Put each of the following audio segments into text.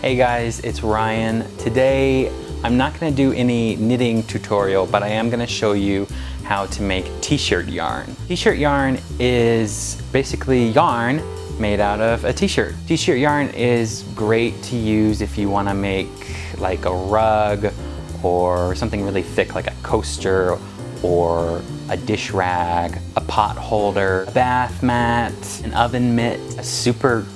Hey guys, it's Ryan. Today I'm not going to do any knitting tutorial, but I am going to show you how to make t-shirt yarn. T-shirt yarn is basically yarn made out of a t-shirt. T-shirt yarn is great to use if you want to make like a rug or something really thick like a coaster or a dish rag, a pot holder, a bath mat, an oven mitt, a super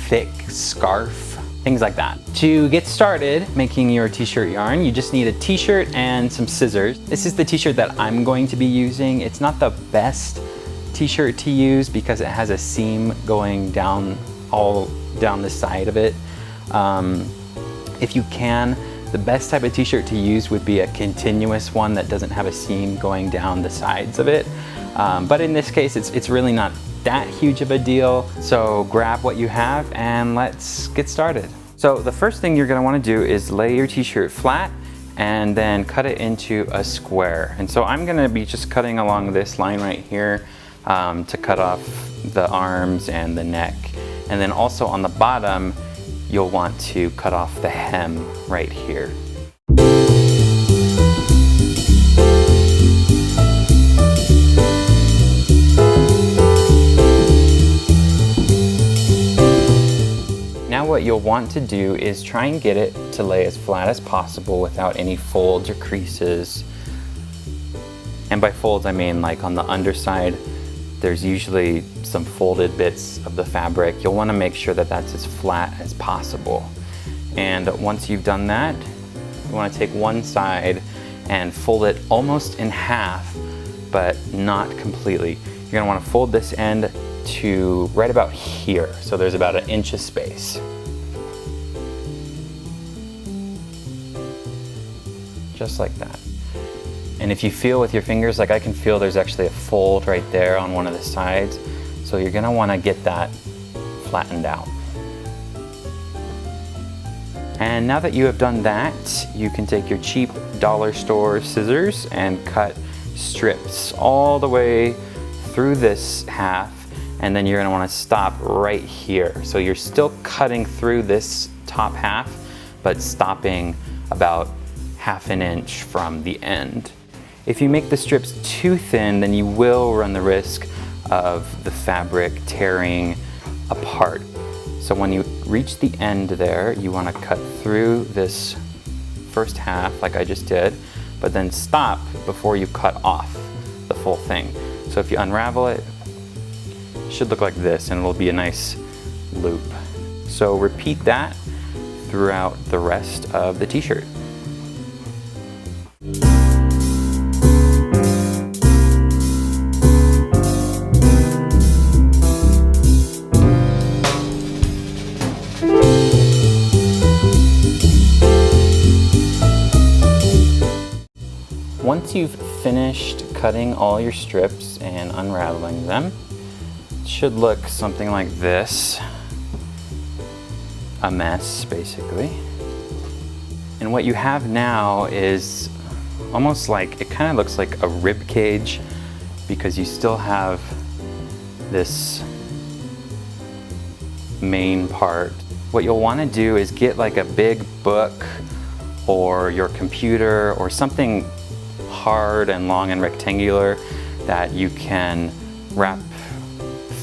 thick scarf, things like that. To get started making your t-shirt yarn, you just need a t-shirt and some scissors. This is the t-shirt that I'm going to be using. It's not the best t-shirt to use because it has a seam going down all down the side of it. If you can, the best type of t-shirt to use would be a continuous one that doesn't have a seam going down the sides of it. But in this case, it's really not that huge of a deal. So grab what you have and let's get started. So the first thing you're gonna wanna do is lay your t-shirt flat and then cut it into a square. And so I'm gonna be just cutting along this line right here to cut off the arms and the neck. And then also on the bottom, you'll want to cut off the hem right here. Now what you'll want to do is try and get it to lay as flat as possible without any folds or creases. And by folds I mean like on the underside there's usually some folded bits of the fabric. You'll want to make sure that that's as flat as possible. And once you've done that, you want to take one side and fold it almost in half, but not completely. You're going to want to fold this end to right about here. So there's about 1 inch of space. Just like that. And if you feel with your fingers, like I can feel there's actually a fold right there on one of the sides. So you're gonna wanna get that flattened out. And now that you have done that, you can take your cheap dollar store scissors and cut strips all the way through this half. And then you're gonna wanna stop right here. So you're still cutting through this top half, but stopping about 1/2 inch from the end. If you make the strips too thin, then you will run the risk of the fabric tearing apart. So when you reach the end there, you want to cut through this first half like I just did, but then stop before you cut off the full thing. So if you unravel it, it should look like this and it'll be a nice loop. So repeat that throughout the rest of the t-shirt. Once you've finished cutting all your strips and unraveling them, it should look something like this. A mess, basically. And what you have now is almost like, it kind of looks like a rib cage because you still have this main part. What you'll want to do is get like a big book or your computer or something hard and long and rectangular that you can wrap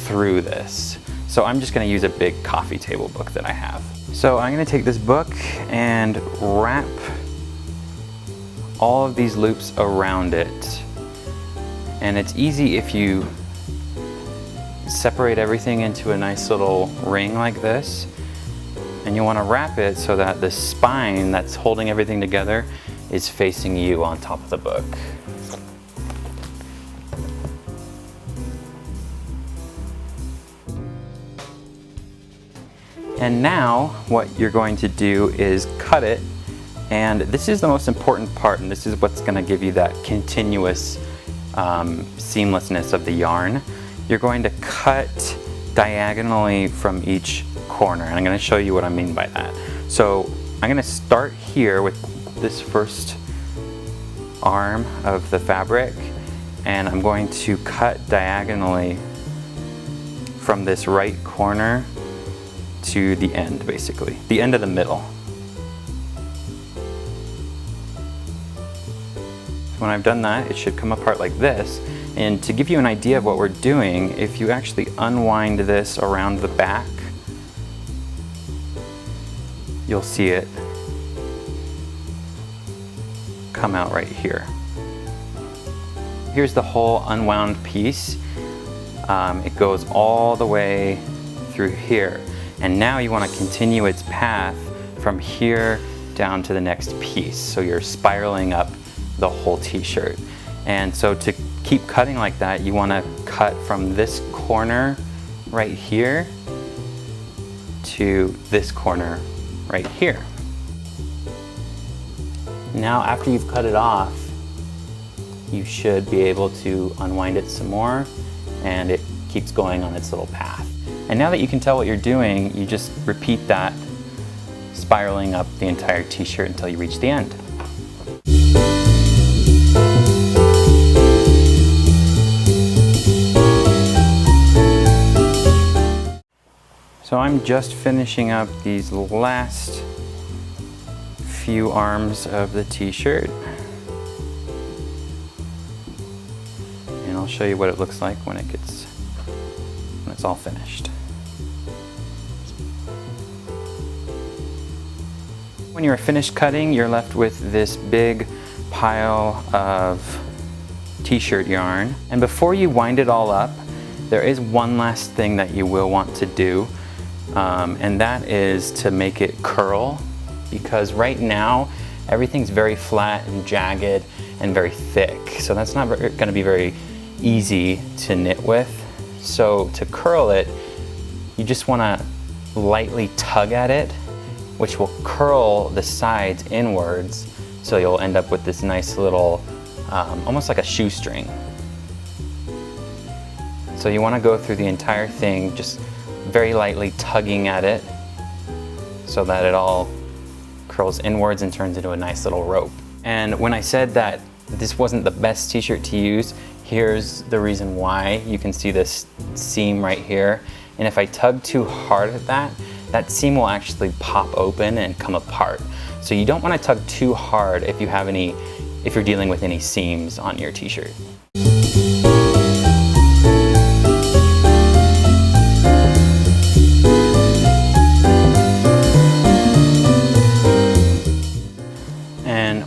through this. So I'm just going to use a big coffee table book that I have. So I'm going to take this book and wrap all of these loops around it. And it's easy if you separate everything into a nice little ring like this. And you want to wrap it so that the spine that's holding everything together is facing you on top of the book. And now what you're going to do is cut it, and this is the most important part, and this is what's going to give you that continuous seamlessness of the yarn. You're going to cut diagonally from each corner, and I'm going to show you what I mean by that. So I'm going to start here with this first arm of the fabric, and I'm going to cut diagonally from this right corner to the end, basically, the end of the middle. when I've done that, it should come apart like this. And to give you an idea of what we're doing, if you actually unwind this around the back, you'll see it come out right here. Here's the whole unwound piece. It goes all the way through here. And now you want to continue its path from here down to the next piece. So you're spiraling up the whole t-shirt. And so to keep cutting like that, you want to cut from this corner right here to this corner right here. Now after you've cut it off, you should be able to unwind it some more, and it keeps going on its little path. And now that you can tell what you're doing, you just repeat that, spiraling up the entire t-shirt until you reach the end. So I'm just finishing up these last few arms of the t-shirt. And I'll show you what it looks like when it's all finished. When you're finished cutting, you're left with this big pile of t-shirt yarn. And before you wind it all up, there is one last thing that you will want to do, and that is to make it curl, because right now everything's very flat and jagged and very thick, so that's not going to be very easy to knit with. So to curl it, you just want to lightly tug at it, which will curl the sides inwards, so you'll end up with this nice little almost like a shoestring. So you want to go through the entire thing just very lightly tugging at it so that it all curls inwards and turns into a nice little rope. And when I said that this wasn't the best t-shirt to use, here's the reason why. You can see this seam right here, and if I tug too hard at that seam will actually pop open and come apart. So you don't want to tug too hard if you're dealing with any seams on your t-shirt.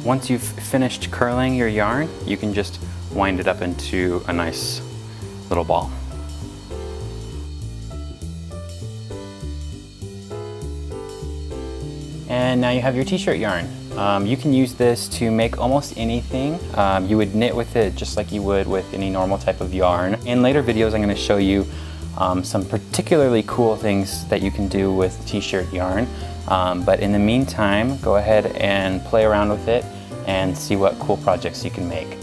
Once you've finished curling your yarn, you can just wind it up into a nice little ball. And now you have your t-shirt yarn. You can use this to make almost anything. You would knit with it just like you would with any normal type of yarn. In later videos, I'm going to show you some particularly cool things that you can do with t-shirt yarn. But in the meantime, go ahead and play around with it and see what cool projects you can make.